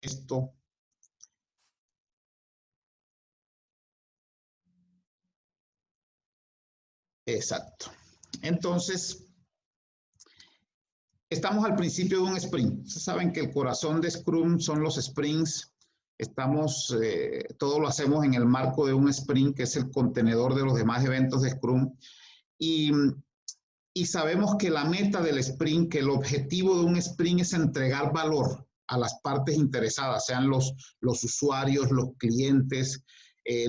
esto. Exacto. Entonces, estamos al principio de un sprint. Ustedes saben que el corazón de Scrum son los sprints. Todo lo hacemos en el marco de un sprint, que es el contenedor de los demás eventos de Scrum. Y sabemos que la meta del sprint, que el objetivo de un sprint es entregar valor a las partes interesadas, sean los usuarios, los clientes,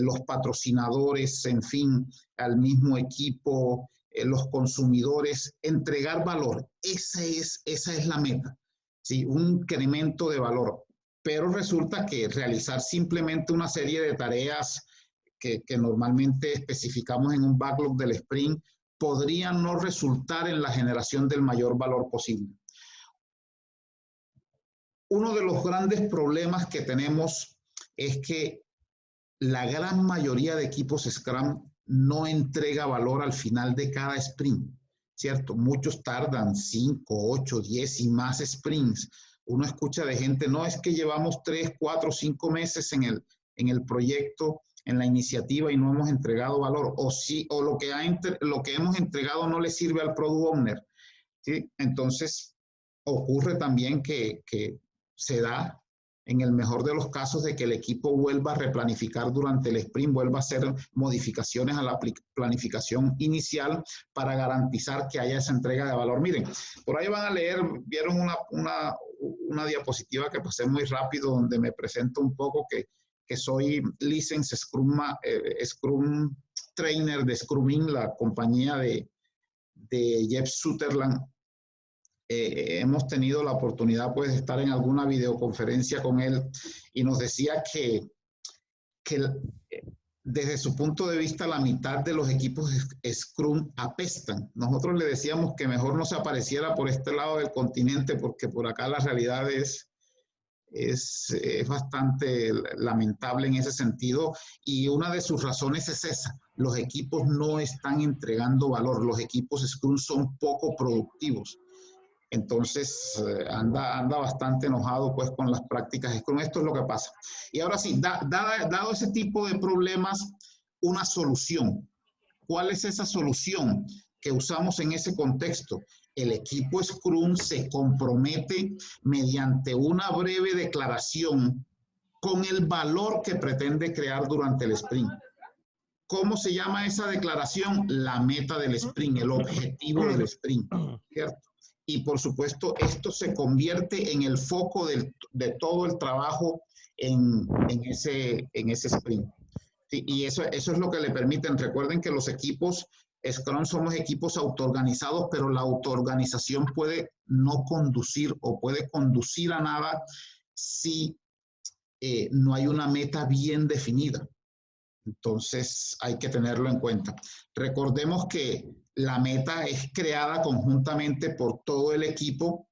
los patrocinadores, en fin, al mismo equipo, los consumidores, entregar valor. Esa es la meta, ¿sí? Un incremento de valor. Pero resulta que realizar simplemente una serie de tareas que normalmente especificamos en un backlog del sprint podría no resultar en la generación del mayor valor posible. Uno de los grandes problemas que tenemos es que la gran mayoría de equipos Scrum no entrega valor al final de cada sprint, ¿cierto? Muchos tardan 5, 8, 10 y más sprints. Uno escucha de gente, no, es que llevamos 3, 4, 5 meses en el proyecto, en la iniciativa y no hemos entregado valor, o lo que hemos entregado no le sirve al product owner, ¿sí? Entonces, ocurre también que se da en el mejor de los casos de que el equipo vuelva a replanificar durante el sprint, vuelva a hacer modificaciones a la planificación inicial para garantizar que haya esa entrega de valor. Miren, por ahí van a leer, vieron una diapositiva que pasé muy rápido donde me presento un poco que soy License Scrum Trainer de Scrumin, la compañía de Jeff Sutherland. Hemos tenido la oportunidad pues, de estar en alguna videoconferencia con él y nos decía que desde su punto de vista la mitad de los equipos Scrum apestan. Nosotros le decíamos que mejor no se apareciera por este lado del continente porque por acá la realidad es bastante lamentable en ese sentido y una de sus razones es esa. Los equipos no están entregando valor, los equipos Scrum son poco productivos. Entonces anda bastante enojado pues con las prácticas Scrum. Esto es lo que pasa. Y ahora sí, dado ese tipo de problemas, una solución. ¿Cuál es esa solución que usamos en ese contexto? El equipo Scrum se compromete mediante una breve declaración con el valor que pretende crear durante el sprint. ¿Cómo se llama esa declaración? La meta del sprint, el objetivo del sprint, ¿cierto? Y por supuesto, esto se convierte en el foco de todo el trabajo en ese sprint. Sí, y eso es lo que le permiten. Recuerden que los equipos Scrum somos equipos autoorganizados, pero la autoorganización puede no conducir o puede conducir a nada si no hay una meta bien definida. Entonces hay que tenerlo en cuenta. Recordemos que la meta es creada conjuntamente por todo el equipo,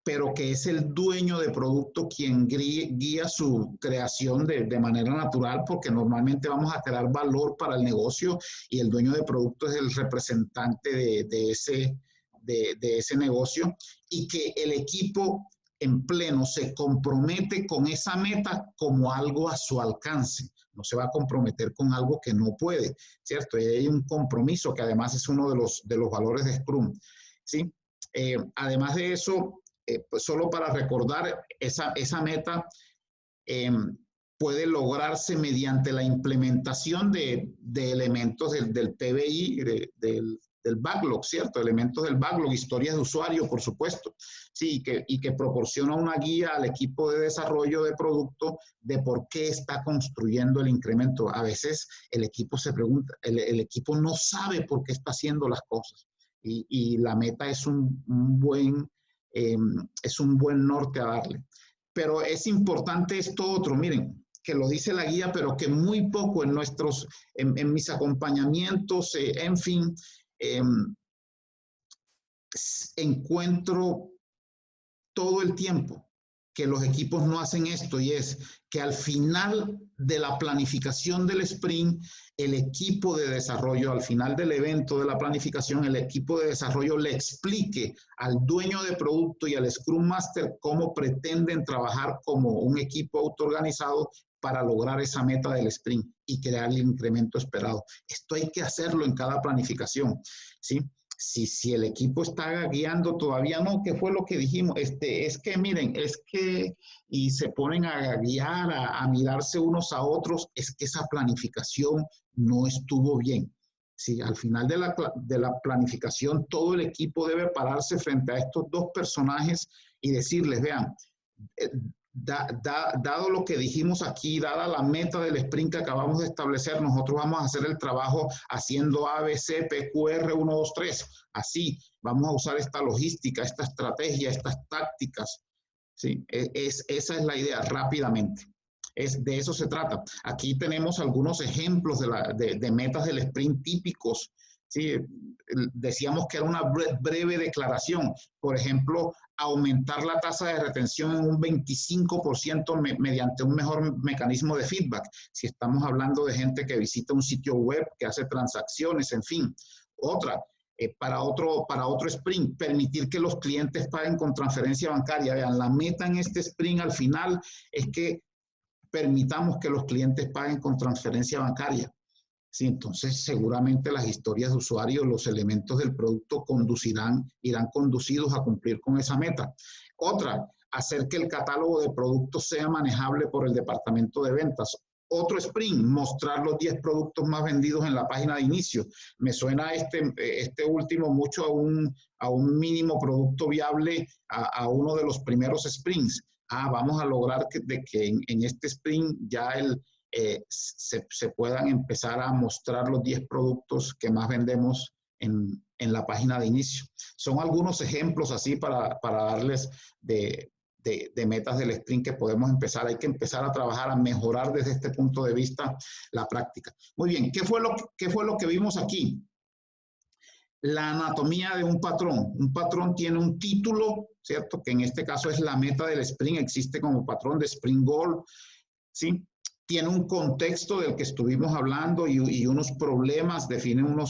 pero que es el dueño de producto quien guía su creación de manera natural, porque normalmente vamos a crear valor para el negocio y el dueño de producto es el representante de ese negocio, y que el equipo en pleno se compromete con esa meta como algo a su alcance. No se va a comprometer con algo que no puede, ¿cierto? Y hay un compromiso que además es uno de los valores de Scrum, ¿sí? Además de eso, pues solo para recordar, esa meta puede lograrse mediante la implementación de elementos del PBI, del backlog, ¿cierto? Elementos del backlog, historias de usuario, por supuesto, sí, y que proporciona una guía al equipo de desarrollo de producto de por qué está construyendo el incremento. A veces el equipo se pregunta, el equipo no sabe por qué está haciendo las cosas y la meta es un buen norte a darle. Pero es importante esto otro, miren, que lo dice la guía, pero que muy poco en mis acompañamientos, en fin, encuentro todo el tiempo que los equipos no hacen esto, y es que al final de la planificación del sprint, el equipo de desarrollo, al final del evento de la planificación, el equipo de desarrollo le explique al dueño de producto y al Scrum Master cómo pretenden trabajar como un equipo autoorganizado para lograr esa meta del sprint y crear el incremento esperado. Esto hay que hacerlo en cada planificación, ¿sí? Si el equipo está guiando, todavía no, ¿qué fue lo que dijimos? Es que miren, es que, y se ponen a guiar, a mirarse unos a otros, es que esa planificación no estuvo bien. Sí, al final de la planificación, todo el equipo debe pararse frente a estos dos personajes y decirles, vean, dado lo que dijimos aquí, dada la meta del sprint que acabamos de establecer, nosotros vamos a hacer el trabajo haciendo ABC, PQR, 1, 2, 3. Así, vamos a usar esta logística, esta estrategia, estas tácticas. ¿Sí? Esa es la idea, rápidamente. De eso se trata. Aquí tenemos algunos ejemplos de metas del sprint típicos. ¿Sí? Decíamos que era una breve declaración. Por ejemplo, aumentar la tasa de retención en un 25% mediante un mejor mecanismo de feedback. Si estamos hablando de gente que visita un sitio web, que hace transacciones, en fin. Otra, para otro sprint, permitir que los clientes paguen con transferencia bancaria. Vean, la meta en este sprint al final es que permitamos que los clientes paguen con transferencia bancaria. Sí, entonces seguramente las historias de usuario, los elementos del producto irán conducidos a cumplir con esa meta. Otra, hacer que el catálogo de productos sea manejable por el departamento de ventas. Otro sprint, mostrar los 10 productos más vendidos en la página de inicio. Me suena este último mucho a un mínimo producto viable, a uno de los primeros sprints. Vamos a lograr que en este sprint ya se puedan empezar a mostrar los 10 productos que más vendemos en la página de inicio. Son algunos ejemplos así para darles de metas del sprint que podemos empezar. Hay que empezar a trabajar, a mejorar desde este punto de vista la práctica. Muy bien, ¿qué fue lo que vimos aquí? La anatomía de un patrón. Un patrón tiene un título, ¿cierto? Que en este caso es la meta del sprint, existe como patrón de sprint goal, ¿sí? Tiene un contexto del que estuvimos hablando y unos problemas, define un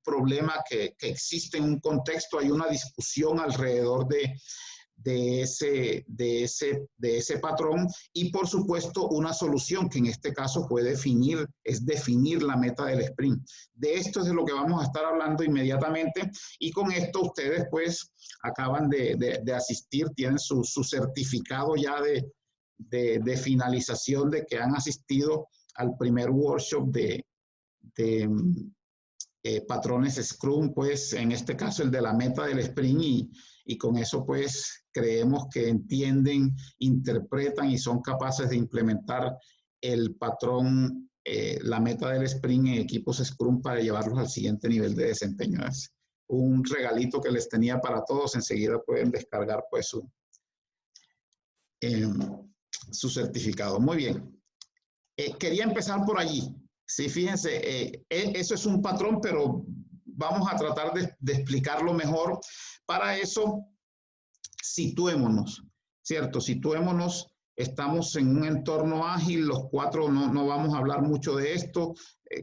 problema que existe en un contexto, hay una discusión alrededor de ese patrón y por supuesto una solución que en este caso es definir la meta del sprint. De esto es de lo que vamos a estar hablando inmediatamente y con esto ustedes pues acaban de asistir, tienen su certificado ya de finalización de que han asistido al primer workshop de patrones Scrum, pues en este caso el de la meta del sprint y con eso pues creemos que entienden, interpretan y son capaces de implementar el patrón, la meta del sprint en equipos Scrum para llevarlos al siguiente nivel de desempeño. Es un regalito que les tenía para todos, enseguida pueden descargar pues su certificado. Muy bien. Quería empezar por allí. Sí, fíjense, eso es un patrón, pero vamos a tratar de explicarlo mejor. Para eso, situémonos, ¿cierto? Situémonos, estamos en un entorno ágil, los cuatro, no vamos a hablar mucho de esto,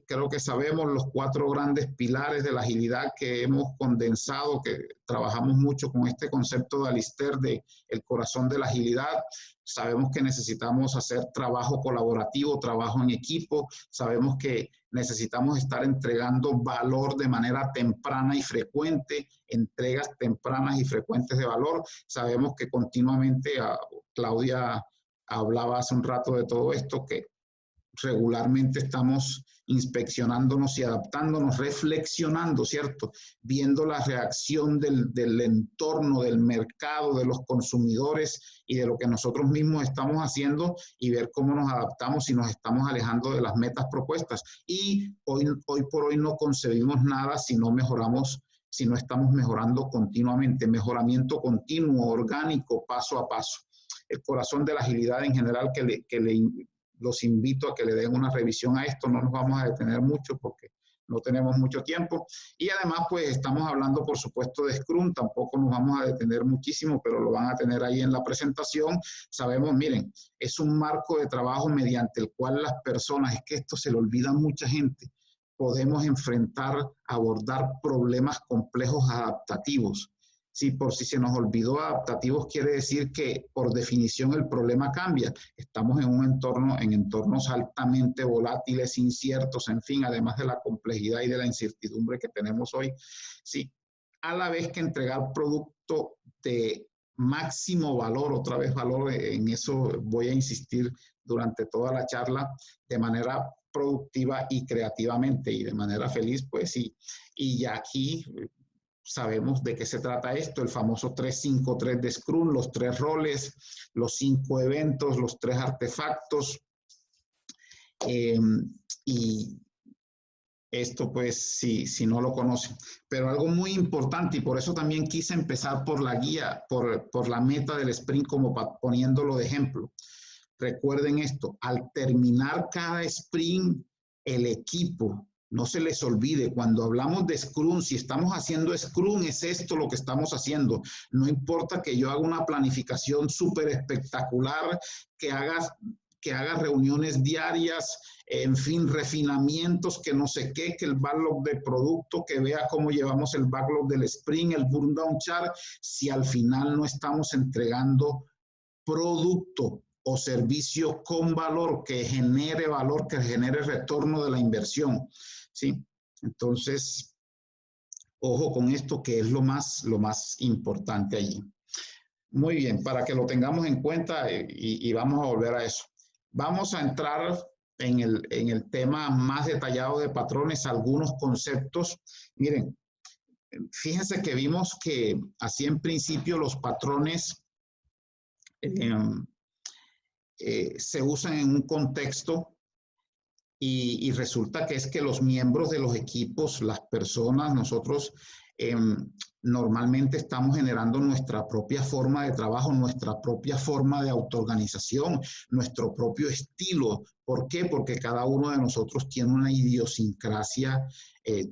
creo que sabemos los 4 grandes pilares de la agilidad que hemos condensado, que trabajamos mucho con este concepto de Alistair, de el corazón de la agilidad. Sabemos que necesitamos hacer trabajo colaborativo, trabajo en equipo, sabemos que necesitamos estar entregando valor de manera temprana y frecuente, entregas tempranas y frecuentes de valor. Sabemos que continuamente, Claudia hablaba hace un rato de todo esto, que regularmente estamos inspeccionándonos y adaptándonos, reflexionando, ¿cierto? Viendo la reacción del entorno, del mercado, de los consumidores y de lo que nosotros mismos estamos haciendo y ver cómo nos adaptamos y nos estamos alejando de las metas propuestas. Y hoy por hoy no concebimos nada si no mejoramos, si no estamos mejorando continuamente, mejoramiento continuo, orgánico, paso a paso. El corazón de la agilidad en general los invito a que le den una revisión a esto, no nos vamos a detener mucho porque no tenemos mucho tiempo. Y además, pues estamos hablando, por supuesto, de Scrum, tampoco nos vamos a detener muchísimo, pero lo van a tener ahí en la presentación. Sabemos, miren, es un marco de trabajo mediante el cual las personas, es que esto se le olvida a mucha gente, podemos enfrentar, abordar problemas complejos adaptativos. Si por si se nos olvidó adaptativos, quiere decir que por definición el problema cambia. Estamos en un entorno, en entornos altamente volátiles, inciertos, en fin, además de la complejidad y de la incertidumbre que tenemos hoy. Sí, a la vez que entregar producto de máximo valor, otra vez valor, en eso voy a insistir durante toda la charla, de manera productiva y creativamente y de manera feliz, pues sí. Y ya aquí sabemos de qué se trata esto, el famoso 3-5-3 de Scrum, los 3 roles, los 5 eventos, los 3 artefactos. Y esto pues si no lo conocen. Pero algo muy importante, y por eso también quise empezar por la guía, por la meta del sprint, como poniéndolo de ejemplo. Recuerden esto, al terminar cada sprint, el equipo, no se les olvide, cuando hablamos de Scrum, si estamos haciendo Scrum, es esto lo que estamos haciendo. No importa que yo haga una planificación súper espectacular, que haga reuniones diarias, en fin, refinamientos, que no sé qué, que el backlog de producto, que vea cómo llevamos el backlog del sprint, el burn down chart, si al final no estamos entregando producto o servicio con valor, que genere valor, que genere retorno de la inversión, ¿sí? Entonces, ojo con esto, que es lo más importante allí. Muy bien, para que lo tengamos en cuenta y vamos a volver a eso. Vamos a entrar en el tema más detallado de patrones, algunos conceptos. Miren, fíjense que vimos que así en principio los patrones se usan en un contexto y resulta que es que los miembros de los equipos, las personas, nosotros normalmente estamos generando nuestra propia forma de trabajo, nuestra propia forma de autoorganización, nuestro propio estilo. ¿Por qué? Porque cada uno de nosotros tiene una idiosincrasia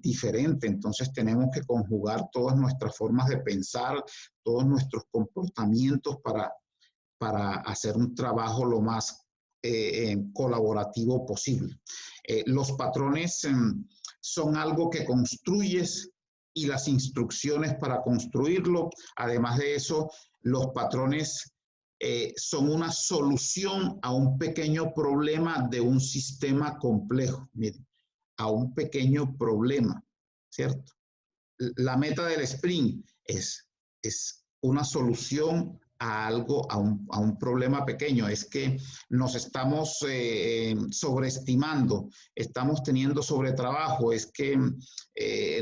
diferente. Entonces tenemos que conjugar todas nuestras formas de pensar, todos nuestros comportamientos para hacer un trabajo lo más colaborativo posible. Los patrones son algo que construyes y las instrucciones para construirlo. Además de eso, los patrones son una solución a un pequeño problema de un sistema complejo. Miren, a un pequeño problema, ¿cierto? La meta del sprint es una solución a algo, a un problema pequeño. Es que nos estamos sobreestimando, estamos teniendo sobretrabajo, es que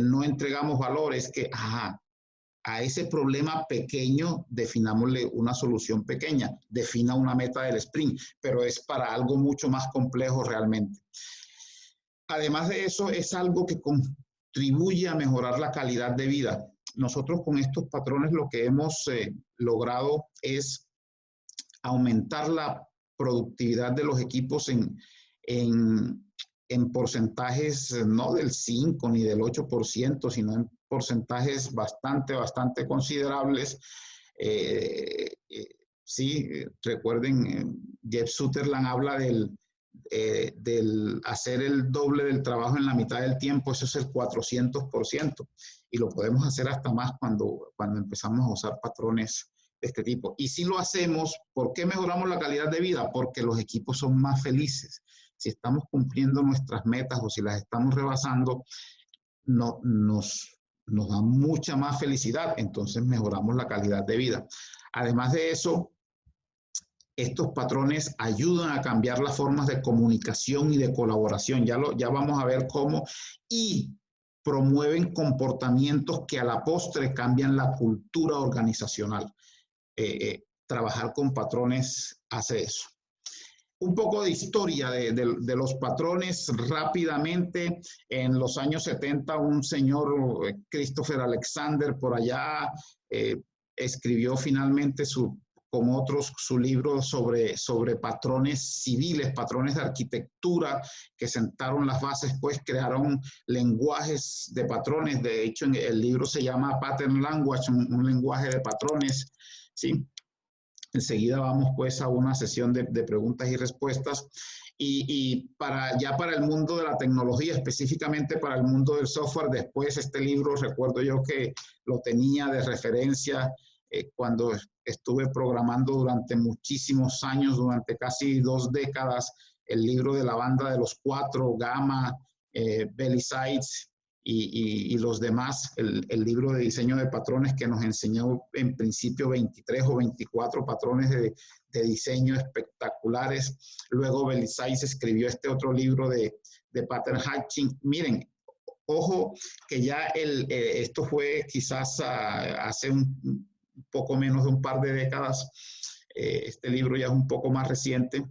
no entregamos valor, es que, a ese problema pequeño definámosle una solución pequeña, defina una meta del sprint, pero es para algo mucho más complejo realmente. Además de eso, es algo que contribuye a mejorar la calidad de vida. Nosotros con estos patrones lo que hemos logrado es aumentar la productividad de los equipos en porcentajes no del 5 ni del 8%, sino en porcentajes bastante considerables. Sí, recuerden, Jeff Sutherland habla del hacer el doble del trabajo en la mitad del tiempo, eso es el 400%, y lo podemos hacer hasta más cuando empezamos a usar patrones de este tipo. Y si lo hacemos, ¿por qué mejoramos la calidad de vida? Porque los equipos son más felices. Si estamos cumpliendo nuestras metas o si las estamos rebasando, nos da mucha más felicidad, entonces mejoramos la calidad de vida. Además de eso, estos patrones ayudan a cambiar las formas de comunicación y de colaboración. Ya vamos a ver cómo. Y promueven comportamientos que a la postre cambian la cultura organizacional. Trabajar con patrones hace eso. Un poco de historia de los patrones rápidamente. En los años 70, un señor, Christopher Alexander, por allá, escribió finalmente su con otros su libro sobre patrones civiles, patrones de arquitectura, que sentaron las bases, pues crearon lenguajes de patrones. De hecho, el libro se llama Pattern Language, un lenguaje de patrones, ¿sí? Enseguida vamos pues a una sesión de preguntas y respuestas. Y ya para el mundo de la tecnología, específicamente para el mundo del software, después este libro, recuerdo yo que lo tenía de referencia cuando estuve programando durante muchísimos años, durante casi 2 décadas, el libro de la banda de los 4, Gamma, Belly Sides y los demás, el libro de diseño de patrones que nos enseñó en principio 23 o 24 patrones de diseño espectaculares. Luego Belly Sides escribió este otro libro de pattern hatching. Miren, ojo que ya esto fue quizás hace un poco menos de un par de décadas. Este libro ya es un poco más reciente.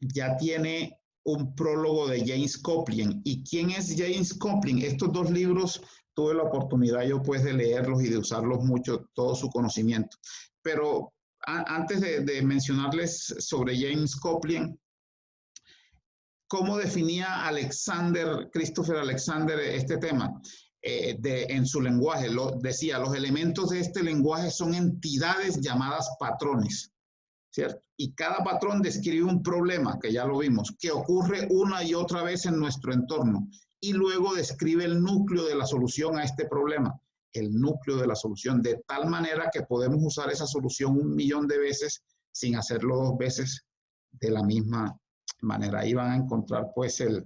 Ya tiene un prólogo de James Coplien. ¿Y quién es James Coplien? Estos 2 libros tuve la oportunidad yo pues de leerlos y de usarlos mucho, todo su conocimiento. Pero antes de mencionarles sobre James Coplien, ¿cómo definía Christopher Alexander este tema? En su lenguaje, decía, los elementos de este lenguaje son entidades llamadas patrones, ¿cierto? Y cada patrón describe un problema, que ya lo vimos, que ocurre una y otra vez en nuestro entorno, y luego describe el núcleo de la solución a este problema, el núcleo de la solución, de tal manera que podemos usar esa solución 1.000.000 de veces sin hacerlo 2 veces de la misma manera. Ahí van a encontrar pues el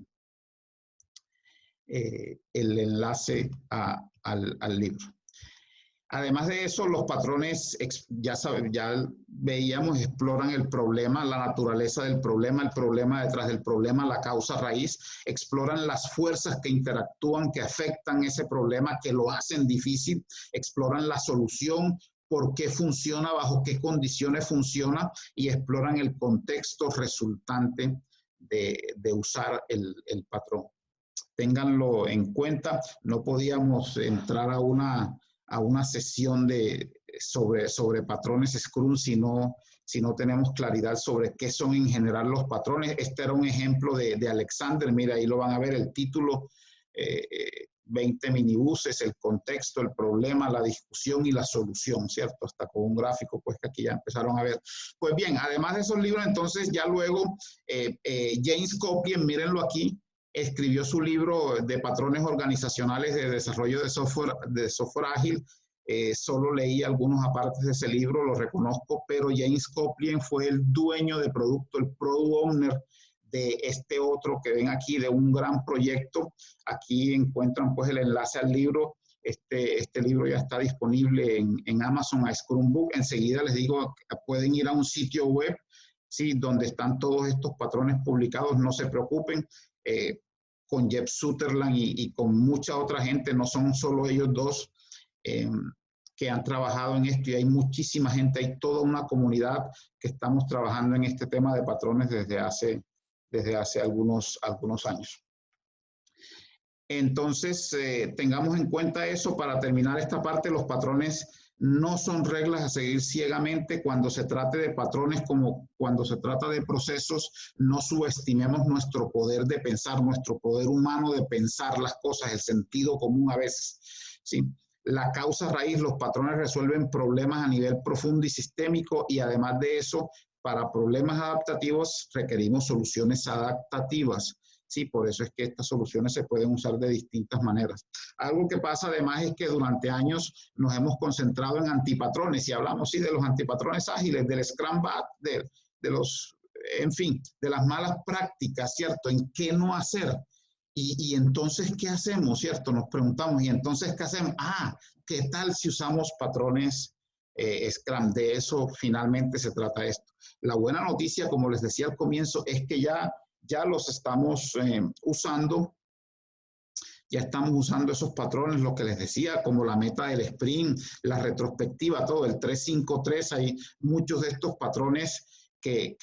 enlace al libro. Además de eso, los patrones, ya veíamos, exploran el problema, la naturaleza del problema, el problema detrás del problema, la causa raíz, exploran las fuerzas que interactúan, que afectan ese problema, que lo hacen difícil, exploran la solución, por qué funciona, bajo qué condiciones funciona, y exploran el contexto resultante de usar el patrón. Ténganlo en cuenta, no podíamos entrar a una sesión sobre patrones Scrum si no tenemos claridad sobre qué son en general los patrones. Este era un ejemplo de Alexander, mira, ahí lo van a ver, el título, 20 minibuses, el contexto, el problema, la discusión y la solución, ¿cierto? Hasta con un gráfico, pues que aquí ya empezaron a ver. Pues bien, además de esos libros, entonces ya luego James Coplien, mírenlo aquí, escribió su libro de patrones organizacionales de desarrollo de software ágil. Solo leí algunos apartes de ese libro, lo reconozco, pero James Coplien fue el dueño de producto, el product owner de este otro que ven aquí, de un gran proyecto. Aquí encuentran pues el enlace al libro. Este libro ya está disponible en Amazon, a Scrum Book. Enseguida les digo, pueden ir a un sitio web, ¿sí?, donde están todos estos patrones publicados. No se preocupen, con Jeff Sutherland y con mucha otra gente, no son solo ellos 2 que han trabajado en esto, y hay muchísima gente, hay toda una comunidad que estamos trabajando en este tema de patrones desde hace algunos años. Entonces, tengamos en cuenta eso para terminar esta parte. Los patrones no son reglas a seguir ciegamente. Cuando se trate de patrones, como cuando se trata de procesos, no subestimemos nuestro poder de pensar, nuestro poder humano de pensar las cosas, el sentido común a veces, ¿sí? La causa raíz, los patrones resuelven problemas a nivel profundo y sistémico, y además de eso, para problemas adaptativos requerimos soluciones adaptativas. Sí, por eso es que estas soluciones se pueden usar de distintas maneras. Algo que pasa además es que durante años nos hemos concentrado en antipatrones, y hablamos sí de los antipatrones ágiles, del Scrum Bad, en fin, de las malas prácticas, ¿cierto? En qué no hacer. Y entonces, ¿qué hacemos, cierto? Nos preguntamos, ¿y entonces qué hacemos? ¿Qué tal si usamos patrones Scrum? De eso finalmente se trata esto. La buena noticia, como les decía al comienzo, es que ya los estamos usando. Ya estamos usando esos patrones, lo que les decía, como la meta del sprint, la retrospectiva, todo, el 3-5-3, hay muchos de estos patrones que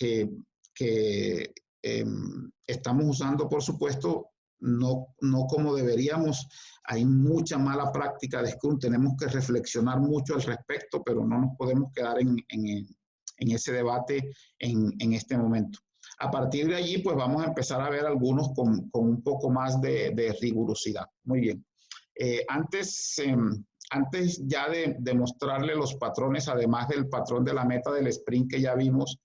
estamos usando, por supuesto, no como deberíamos. Hay mucha mala práctica de Scrum, tenemos que reflexionar mucho al respecto, pero no nos podemos quedar en ese debate en este momento. A partir de allí, pues vamos a empezar a ver algunos con un poco más de rigurosidad. Muy bien. Antes ya de mostrarle los patrones, además del patrón de la meta del sprint que ya vimos,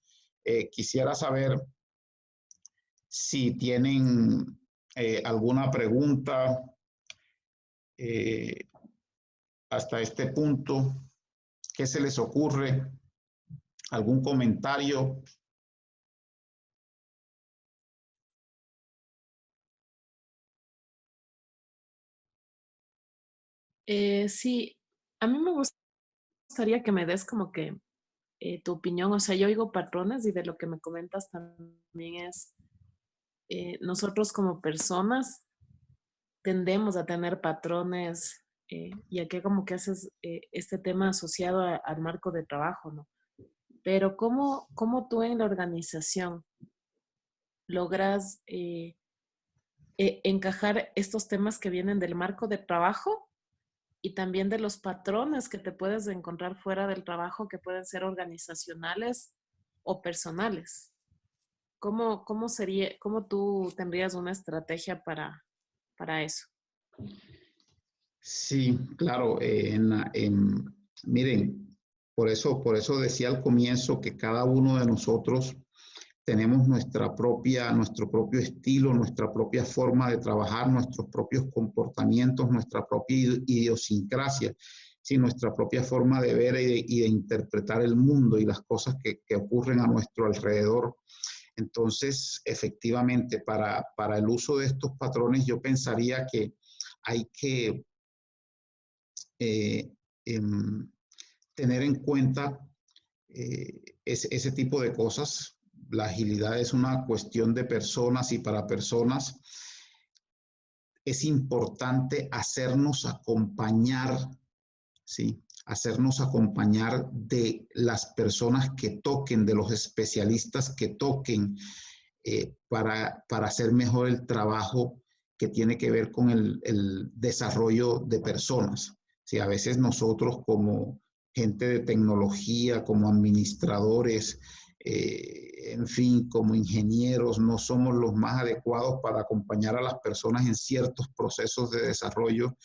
quisiera saber si tienen alguna pregunta hasta este punto. ¿Qué se les ocurre? ¿Algún comentario? Sí, a mí me gustaría que me des como que tu opinión. O sea, yo oigo patrones y de lo que me comentas también es, nosotros como personas tendemos a tener patrones, y aquí como que haces este tema asociado al marco de trabajo, ¿no? Pero ¿cómo tú en la organización logras encajar estos temas que vienen del marco de trabajo y también de los patrones que te puedes encontrar fuera del trabajo, que pueden ser organizacionales o personales? ¿Cómo tú tendrías una estrategia para eso? Sí, claro. Miren, por eso decía al comienzo que cada uno de nosotros tenemos nuestro propio estilo, nuestra propia forma de trabajar, nuestros propios comportamientos, nuestra propia idiosincrasia, sí, nuestra propia forma de ver y de interpretar el mundo y las cosas que ocurren a nuestro alrededor. Entonces, efectivamente, para el uso de estos patrones, yo pensaría que hay que eh, em, tener en cuenta ese tipo de cosas. La agilidad es una cuestión de personas y para personas es importante hacernos acompañar, ¿sí? Hacernos acompañar de las personas que toquen, de los especialistas que toquen para hacer mejor el trabajo que tiene que ver con el desarrollo de personas. ¿Sí? A veces nosotros como gente de tecnología, como administradores, en fin, como ingenieros, no somos los más adecuados para acompañar a las personas en ciertos procesos de desarrollo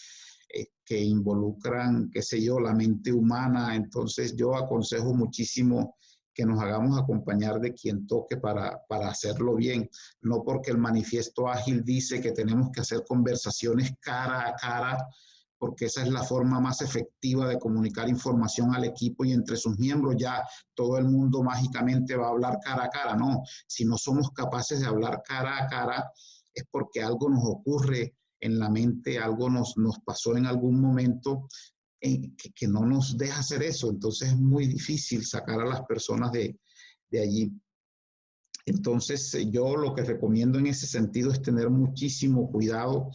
que involucran, qué sé yo, la mente humana. Entonces yo aconsejo muchísimo que nos hagamos acompañar de quien toque para hacerlo bien. No porque el manifiesto ágil dice que tenemos que hacer conversaciones cara a cara, porque esa es la forma más efectiva de comunicar información al equipo y entre sus miembros ya todo el mundo mágicamente va a hablar cara a cara. No, si no somos capaces de hablar cara a cara es porque algo nos ocurre en la mente, algo nos pasó en algún momento que no nos deja hacer eso. Entonces es muy difícil sacar a las personas de allí. Entonces yo lo que recomiendo en ese sentido es tener muchísimo cuidado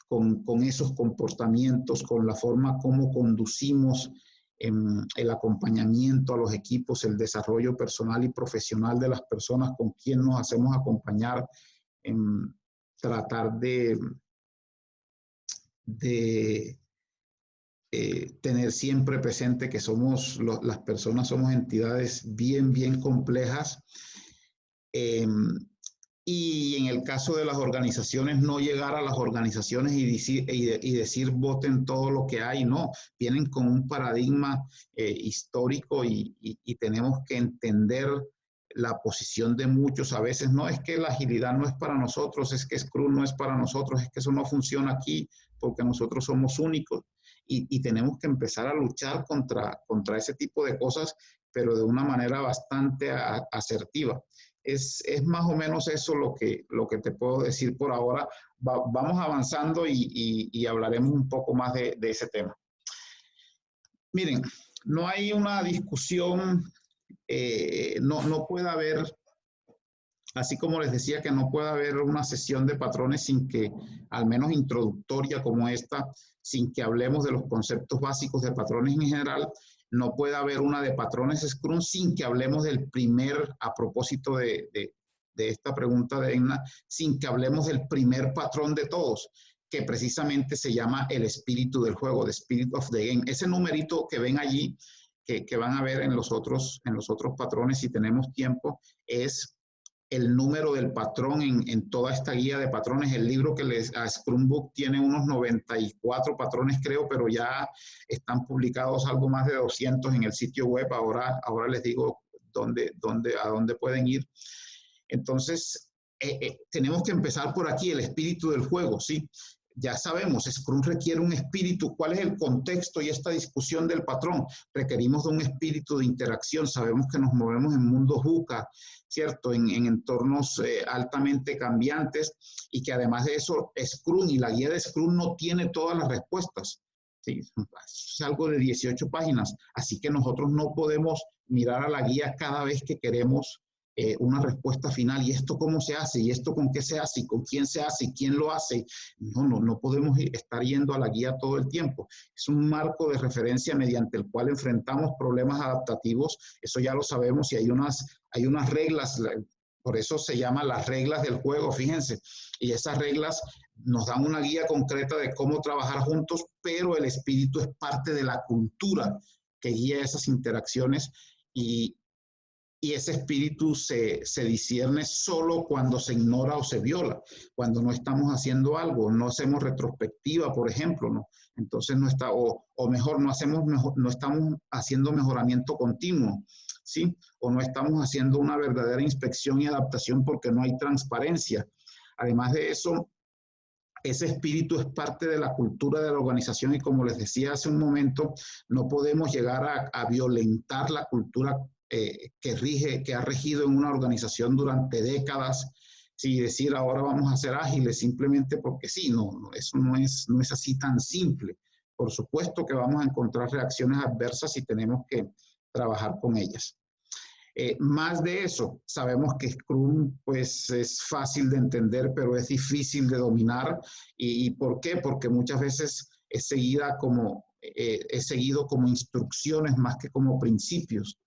con esos comportamientos, con la forma como conducimos el acompañamiento a los equipos, el desarrollo personal y profesional de las personas con quien nos hacemos acompañar, en tratar de tener siempre presente que las personas somos entidades bien complejas. Y en el caso de las organizaciones, no llegar a las organizaciones y decir voten todo lo que hay, no, vienen con un paradigma histórico y tenemos que entender la posición de muchos. A veces no es que la agilidad no es para nosotros, es que Scrum no es para nosotros, es que eso no funciona aquí porque nosotros somos únicos y tenemos que empezar a luchar contra ese tipo de cosas, pero de una manera bastante asertiva. Es más o menos eso lo que te puedo decir por ahora. Vamos avanzando y hablaremos un poco más de ese tema. Miren, no hay una discusión, no puede haber, así como les decía que no puede haber una sesión de patrones sin que, al menos introductoria como esta, sin que hablemos de los conceptos básicos de patrones en general. No puede haber una de patrones Scrum sin que hablemos del primer, a propósito de de esta pregunta de Edna sin que hablemos del primer patrón de todos, que precisamente se llama el espíritu del juego, the spirit of the game. Ese numerito que ven allí, que van a ver en los otros patrones, si tenemos tiempo, es el número del patrón en toda esta guía de patrones. El libro que a Scrum Book tiene unos 94 patrones, creo, pero ya están publicados algo más de 200 en el sitio web. Ahora les digo a dónde pueden ir. Entonces, tenemos que empezar por aquí, el espíritu del juego, ¿sí? Ya sabemos, Scrum requiere un espíritu. ¿Cuál es el contexto y esta discusión del patrón? Requerimos de un espíritu de interacción. Sabemos que nos movemos en mundos VUCA, ¿cierto? En entornos altamente cambiantes, y que además de eso, Scrum y la guía de Scrum no tiene todas las respuestas. Sí, es algo de 18 páginas, así que nosotros no podemos mirar a la guía cada vez que queremos una respuesta final. ¿Y esto cómo se hace? ¿Y esto con qué se hace? ¿Y con quién se hace? ¿Y quién lo hace? No podemos estar yendo a la guía todo el tiempo. Es un marco de referencia mediante el cual enfrentamos problemas adaptativos. Eso ya lo sabemos, y hay unas reglas. Por eso se llama las reglas del juego, fíjense. Y esas reglas nos dan una guía concreta de cómo trabajar juntos, pero el espíritu es parte de la cultura que guía esas interacciones, y ese espíritu se discierne solo cuando se ignora o se viola, cuando no estamos haciendo algo, no hacemos retrospectiva, por ejemplo, ¿no? Entonces no está, o mejor, no estamos haciendo mejoramiento continuo, ¿sí? O no estamos haciendo una verdadera inspección y adaptación porque no hay transparencia. Además de eso, ese espíritu es parte de la cultura de la organización, y como les decía hace un momento, no podemos llegar a violentar la cultura que ha regido en una organización durante décadas, y decir ahora vamos a ser ágiles simplemente porque sí. Eso no es así tan simple. Por supuesto que vamos a encontrar reacciones adversas y tenemos que trabajar con ellas. Más de eso, sabemos que Scrum pues, es fácil de entender, pero es difícil de dominar. ¿Y por qué? Porque muchas veces es seguido como instrucciones más que como principios.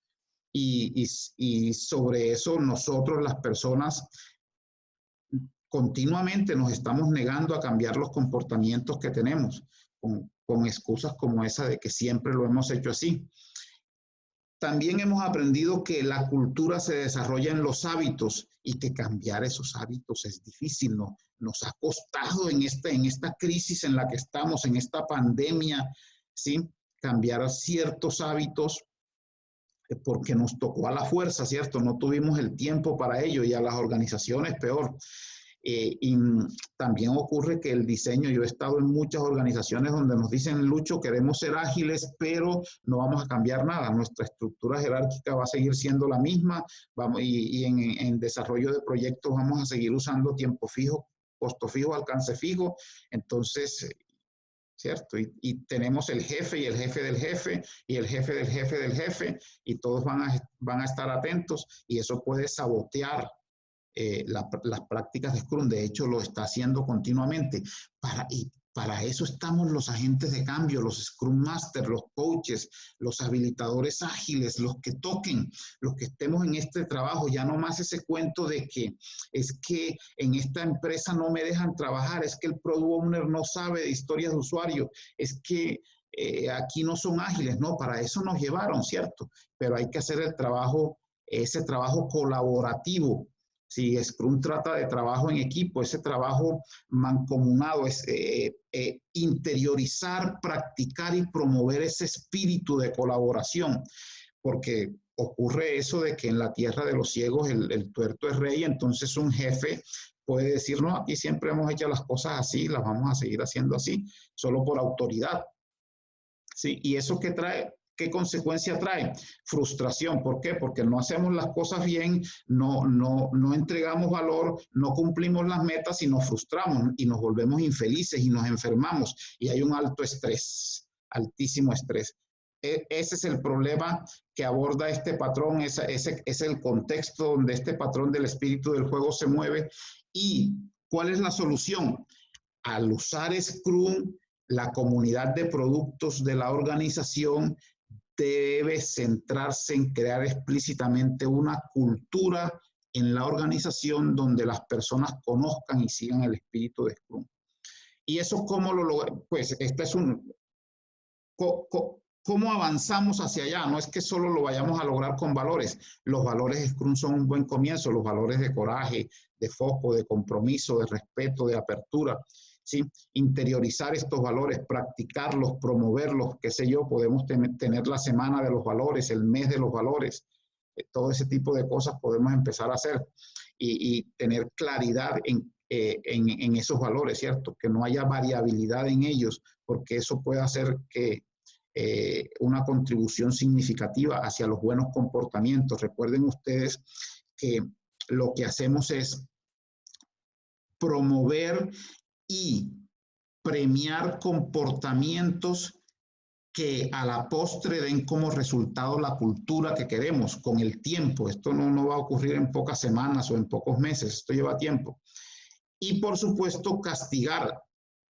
Y sobre eso nosotros, las personas, continuamente nos estamos negando a cambiar los comportamientos que tenemos, con excusas como esa de que siempre lo hemos hecho así. También hemos aprendido que la cultura se desarrolla en los hábitos, y que cambiar esos hábitos es difícil, ¿no? Nos ha costado en esta crisis en la que estamos, en esta pandemia, ¿sí? Cambiar ciertos hábitos, porque nos tocó a la fuerza, ¿cierto? No tuvimos el tiempo para ello, y a las organizaciones peor. Y también ocurre que el diseño, yo he estado en muchas organizaciones donde nos dicen, Lucho, queremos ser ágiles, pero no vamos a cambiar nada. Nuestra estructura jerárquica va a seguir siendo la misma, y en desarrollo de proyectos vamos a seguir usando tiempo fijo, costo fijo, alcance fijo. Entonces, ¿cierto? Y tenemos el jefe y el jefe del jefe y el jefe del jefe del jefe, y todos van a estar atentos, y eso puede sabotear las prácticas de Scrum. De hecho, lo está haciendo continuamente. Para eso estamos los agentes de cambio, los Scrum Masters, los coaches, los habilitadores ágiles, los que toquen, los que estemos en este trabajo. Ya no más ese cuento de que es que en esta empresa no me dejan trabajar, es que el Product Owner no sabe de historias de usuario, es que aquí no son ágiles. No, para eso nos llevaron, ¿cierto? Pero hay que hacer ese trabajo colaborativo. Si Scrum trata de trabajo en equipo, ese trabajo mancomunado, es interiorizar, practicar y promover ese espíritu de colaboración, porque ocurre eso de que en la tierra de los ciegos el tuerto es rey. Entonces un jefe puede decir, no, aquí siempre hemos hecho las cosas así, las vamos a seguir haciendo así, solo por autoridad. ¿Sí? ¿Y eso qué trae? ¿Qué consecuencia trae? Frustración. ¿Por qué? Porque no hacemos las cosas bien, no entregamos valor, no cumplimos las metas, y nos frustramos y nos volvemos infelices y nos enfermamos, y hay un alto estrés, altísimo estrés. Ese es el problema que aborda este patrón, ese es el contexto donde este patrón del espíritu del juego se mueve. ¿Y cuál es la solución? Al usar Scrum, la comunidad de productos de la organización debe centrarse en crear explícitamente una cultura en la organización donde las personas conozcan y sigan el espíritu de Scrum. ¿Y eso cómo lo logramos? Pues este es un... ¿Cómo avanzamos hacia allá? No es que solo lo vayamos a lograr con valores. Los valores Scrum son un buen comienzo, los valores de coraje, de foco, de compromiso, de respeto, de apertura, ¿sí? Interiorizar estos valores, practicarlos, promoverlos, qué sé yo, podemos tener la semana de los valores, el mes de los valores, todo ese tipo de cosas podemos empezar a hacer y tener claridad en esos valores, ¿cierto? Que no haya variabilidad en ellos, porque eso puede hacer que una contribución significativa hacia los buenos comportamientos. Recuerden ustedes que lo que hacemos es promover y premiar comportamientos que a la postre den como resultado la cultura que queremos con el tiempo. Esto no va a ocurrir en pocas semanas o en pocos meses, esto lleva tiempo. Y por supuesto castigar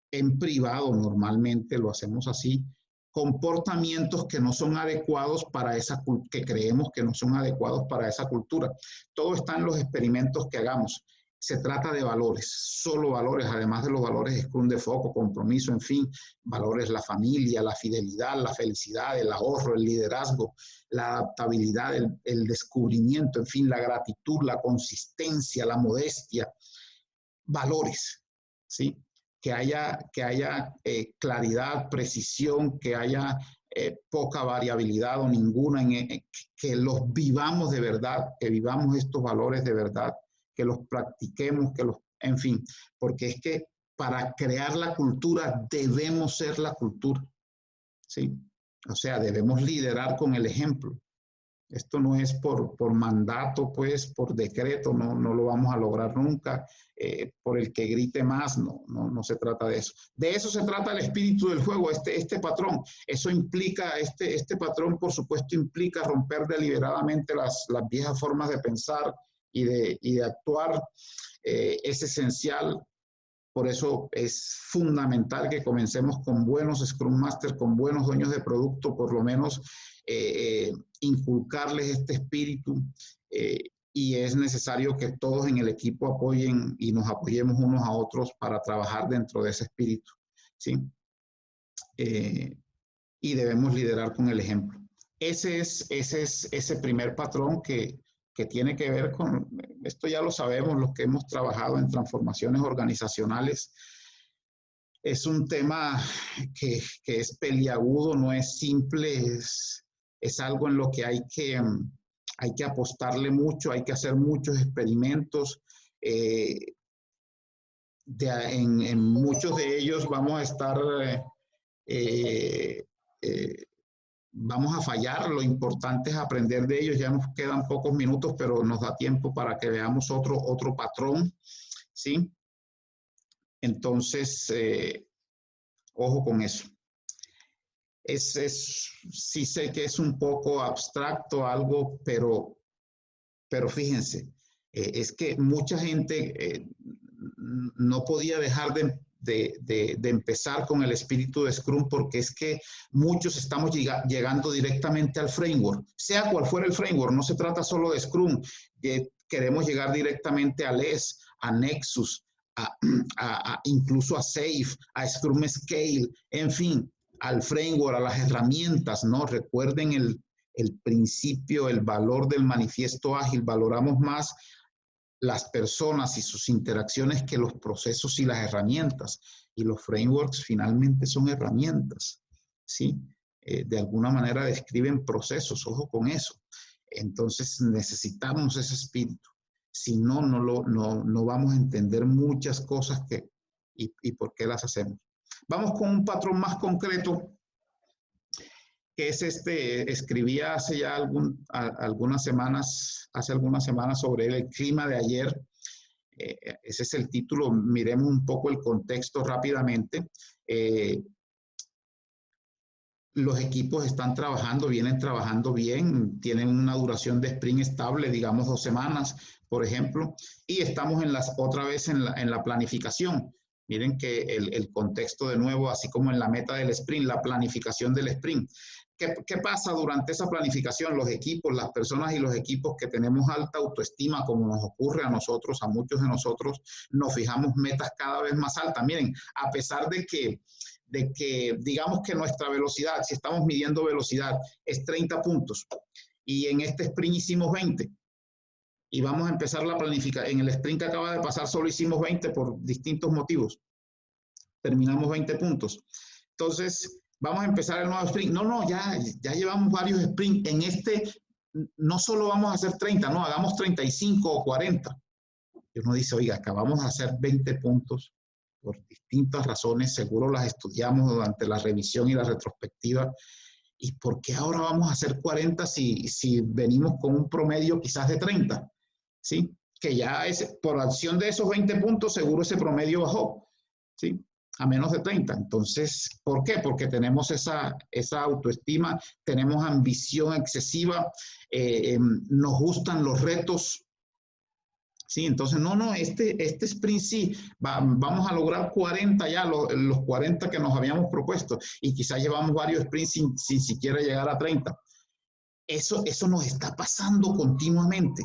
en privado, normalmente lo hacemos así, comportamientos que no son adecuados para esa que creemos que no son adecuados para esa cultura. Todo está en los experimentos que hagamos. Se trata de valores, solo valores, además de los valores Scrum de foco, compromiso, en fin, valores, la familia, la fidelidad, la felicidad, el ahorro, el liderazgo, la adaptabilidad, el descubrimiento, en fin, la gratitud, la consistencia, la modestia, valores, ¿sí? Que haya claridad, precisión, que haya poca variabilidad o ninguna, que los vivamos de verdad, que vivamos estos valores de verdad, que los practiquemos, en fin, porque es que para crear la cultura debemos ser la cultura, ¿sí? O sea, debemos liderar con el ejemplo. Esto no es por mandato, pues, por decreto, no lo vamos a lograr nunca. Por el que grite más, no se trata de eso. De eso se trata el espíritu del juego, este patrón. Eso implica, este patrón, por supuesto, implica romper deliberadamente las viejas formas de pensar y de actuar. Es esencial. Por eso es fundamental que comencemos con buenos Scrum Masters, con buenos dueños de producto, por lo menos inculcarles este espíritu, y es necesario que todos en el equipo apoyen y nos apoyemos unos a otros para trabajar dentro de ese espíritu, ¿sí? Y debemos liderar con el ejemplo. Ese es ese primer patrón que tiene que ver con, esto ya lo sabemos los que hemos trabajado en transformaciones organizacionales. Es un tema que es peliagudo, no es simple, es algo en lo que hay que apostarle mucho, hay que hacer muchos experimentos. En muchos de ellos vamos a estar, vamos a fallar, lo importante es aprender de ellos. Ya nos quedan pocos minutos, pero nos da tiempo para que veamos otro patrón, ¿sí? Entonces, ojo con eso. Sí sé que es un poco abstracto algo, pero fíjense, es que mucha gente no podía dejar de empezar con el espíritu de Scrum, porque es que muchos estamos llegando directamente al framework, sea cual fuera el framework. No se trata solo de Scrum, queremos llegar directamente a LESS, a Nexus, incluso a SAFe, a Scrum Scale, en fin, al framework, a las herramientas, ¿no? Recuerden el principio, el valor del manifiesto ágil. Valoramos más las personas y sus interacciones que los procesos y las herramientas. Y los frameworks finalmente son herramientas, ¿sí? De alguna manera describen procesos, ojo con eso. Entonces necesitamos ese espíritu. Si no, no vamos a entender muchas cosas y por qué las hacemos. Vamos con un patrón más concreto, que es escribía hace ya algunas semanas sobre el clima de ayer. Ese es el título. Miremos un poco el contexto rápidamente. Los equipos vienen trabajando bien, tienen una duración de sprint estable, digamos 2 semanas, por ejemplo, y estamos otra vez en la planificación. Miren que el contexto de nuevo, así como en la meta del sprint, la planificación del sprint. ¿Qué pasa durante esa planificación? Los equipos, las personas y los equipos que tenemos alta autoestima, como nos ocurre a nosotros, a muchos de nosotros, nos fijamos metas cada vez más altas. Miren, a pesar de que digamos que nuestra velocidad, si estamos midiendo velocidad, es 30 puntos y en este sprint hicimos 20 y vamos a empezar la planificación. En el sprint que acaba de pasar solo hicimos 20 por distintos motivos. Terminamos 20 puntos. Entonces, vamos a empezar el nuevo sprint. No, ya llevamos varios sprints. En este no solo vamos a hacer 30, no, hagamos 35 o 40. Y uno dice, oiga, acabamos de hacer 20 puntos por distintas razones, seguro las estudiamos durante la revisión y la retrospectiva. ¿Y por qué ahora vamos a hacer 40 si venimos con un promedio quizás de 30? ¿Sí? Que ya es, por acción de esos 20 puntos, seguro ese promedio bajó, ¿sí? A menos de 30. Entonces, ¿por qué? Porque tenemos esa autoestima, tenemos ambición excesiva, nos gustan los retos. Sí, entonces, este sprint sí, vamos a lograr 40 ya, los 40 que nos habíamos propuesto, y quizás llevamos varios sprints sin siquiera llegar a 30. Eso nos está pasando continuamente.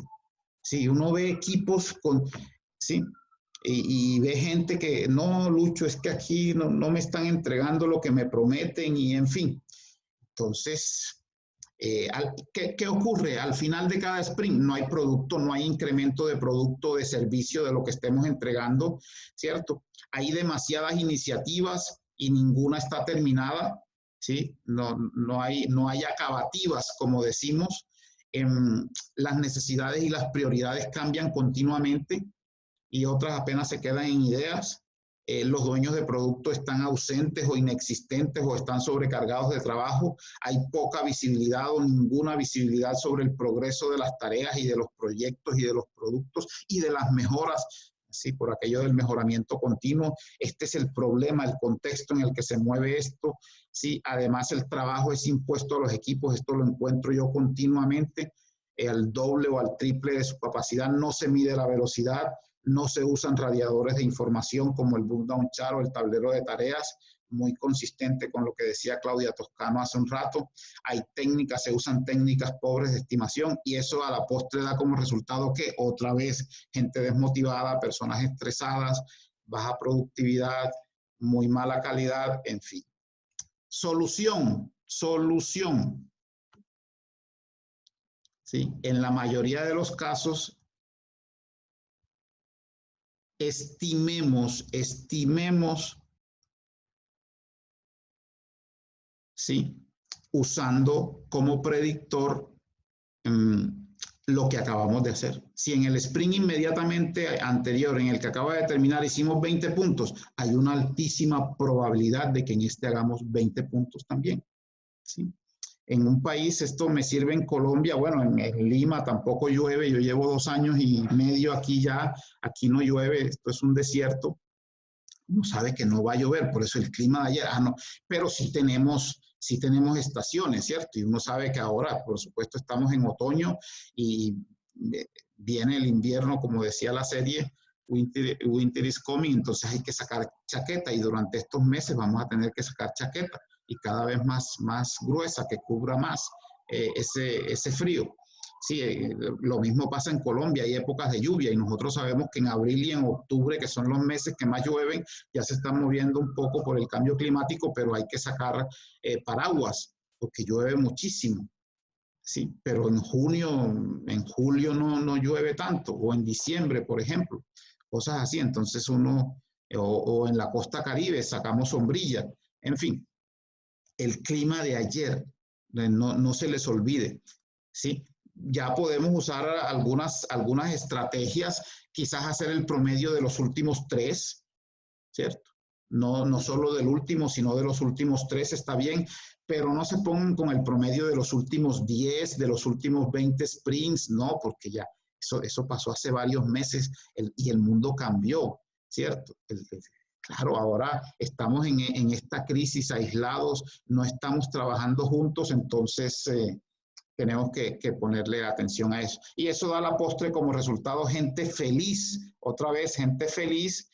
Sí, uno ve equipos sí, y ve gente que, no, Lucho, es que aquí no me están entregando lo que me prometen, y en fin. Entonces, ¿qué ocurre? Al final de cada sprint no hay producto, no hay incremento de producto, de servicio de lo que estemos entregando, ¿cierto? Hay demasiadas iniciativas y ninguna está terminada, ¿sí? No hay acabativas, como decimos. Las necesidades y las prioridades cambian continuamente y otras apenas se quedan en ideas. Los dueños de producto están ausentes o inexistentes o están sobrecargados de trabajo. Hay poca visibilidad o ninguna visibilidad sobre el progreso de las tareas y de los proyectos y de los productos y de las mejoras, ¿sí? Por aquello del mejoramiento continuo. Este es el problema, el contexto en el que se mueve esto, ¿sí? Además, el trabajo es impuesto a los equipos. Esto lo encuentro yo continuamente. Al doble o al triple de su capacidad. No se mide la velocidad. No se usan radiadores de información como el Book-Down Chart o el tablero de tareas, muy consistente con lo que decía Claudia Toscano hace un rato. Hay técnicas, se usan técnicas pobres de estimación y eso a la postre da como resultado que otra vez gente desmotivada, personas estresadas, baja productividad, muy mala calidad, en fin. Solución. ¿Sí? En la mayoría de los casos, estimemos, ¿sí? Usando como predictor lo que acabamos de hacer. Si en el sprint inmediatamente anterior, en el que acaba de terminar, hicimos 20 puntos, hay una altísima probabilidad de que en este hagamos 20 puntos también, ¿sí? En un país, esto me sirve en Colombia, bueno, en Lima tampoco llueve, yo llevo 2 años y medio aquí ya, aquí no llueve, esto es un desierto, uno sabe que no va a llover, por eso el clima de ayer, no, pero sí tenemos estaciones, ¿cierto? Y uno sabe que ahora, por supuesto, estamos en otoño y viene el invierno, como decía la serie, Winter is coming, entonces hay que sacar chaqueta y durante estos meses vamos a tener que sacar chaqueta y cada vez más gruesa, que cubra más ese frío. Sí, lo mismo pasa en Colombia, hay épocas de lluvia y nosotros sabemos que en abril y en octubre, que son los meses que más llueven, ya se están moviendo un poco por el cambio climático, pero hay que sacar paraguas porque llueve muchísimo. Sí, pero en julio no llueve tanto, o en diciembre, por ejemplo, cosas así. Entonces o en la costa Caribe sacamos sombrilla, en fin. El clima de ayer, no se les olvide, ¿sí? Ya podemos usar algunas estrategias, quizás hacer el promedio de los últimos 3, ¿cierto? No solo del último, sino de los últimos 3 está bien, pero no se pongan con el promedio de los últimos 10, de los últimos 20 sprints, no, porque ya eso pasó hace varios meses y el mundo cambió, ¿cierto? Claro, ahora estamos en esta crisis aislados, no estamos trabajando juntos, entonces tenemos que ponerle atención a eso. Y eso da a la postre como resultado gente feliz, otra vez gente feliz,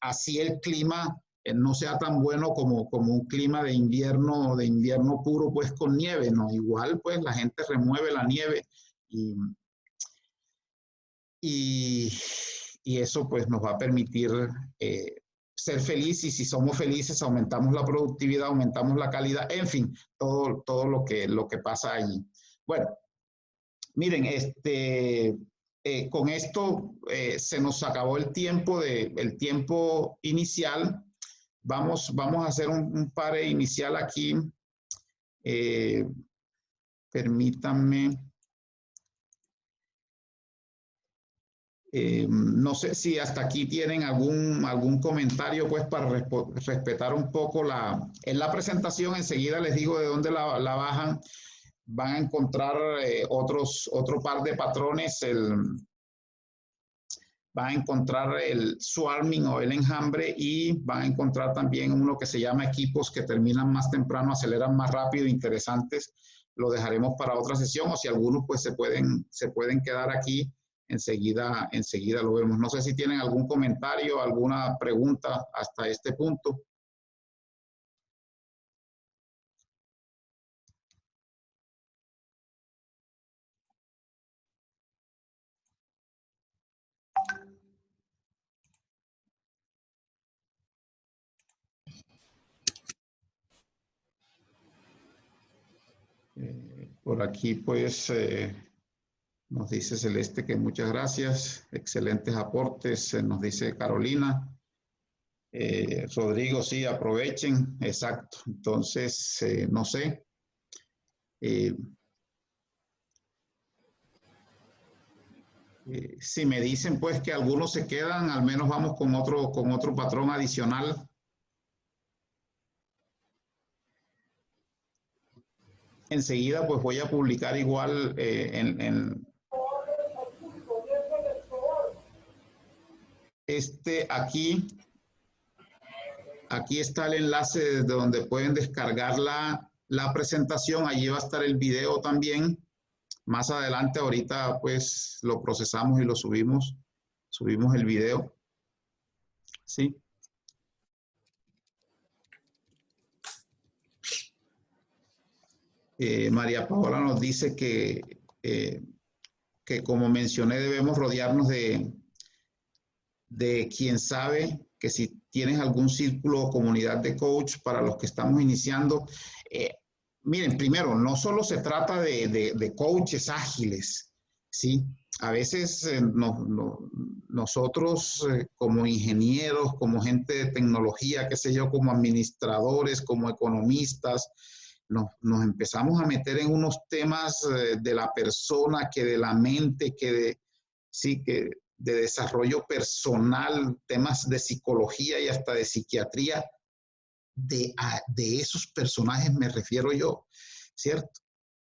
así el clima no sea tan bueno como un clima de invierno puro, pues con nieve, ¿no? Igual, pues la gente remueve la nieve y, y, y eso pues nos va a permitir ser felices, y si somos felices aumentamos la productividad, aumentamos la calidad, en fin, todo lo que pasa allí. Bueno, miren, con esto se nos acabó el tiempo inicial. Vamos a hacer un pare inicial aquí. Eh, permítanme. No sé si hasta aquí tienen algún comentario, pues, para respetar un poco en la presentación. Enseguida les digo de dónde la bajan. Van a encontrar otro par de patrones. Van a encontrar el swarming o el enjambre, y van a encontrar también uno que se llama equipos que terminan más temprano, aceleran más rápido, interesantes. Lo dejaremos para otra sesión, o si algunos pues se pueden quedar aquí, enseguida lo vemos. No sé si tienen algún comentario, alguna pregunta hasta este punto. Por aquí pues nos dice Celeste que muchas gracias, excelentes aportes, nos dice Carolina. Rodrigo, sí, aprovechen, exacto. Entonces, no sé. Si me dicen pues que algunos se quedan, al menos vamos con otro patrón adicional. Enseguida pues voy a publicar igual aquí está el enlace desde donde pueden descargar la presentación. Allí va a estar el video también. Más adelante, ahorita pues lo procesamos y lo subimos el video. Sí. María Paola nos dice que como mencioné, debemos rodearnos de quien sabe, que si tienes algún círculo o comunidad de coach para los que estamos iniciando. Miren, primero, no solo se trata de coaches ágiles, ¿sí? A veces nosotros como ingenieros, como gente de tecnología, qué sé yo, como administradores, como economistas, nos empezamos a meter en unos temas de la persona, que de la mente, sí, que de desarrollo personal, temas de psicología y hasta de psiquiatría. De esos personajes me refiero yo, ¿cierto?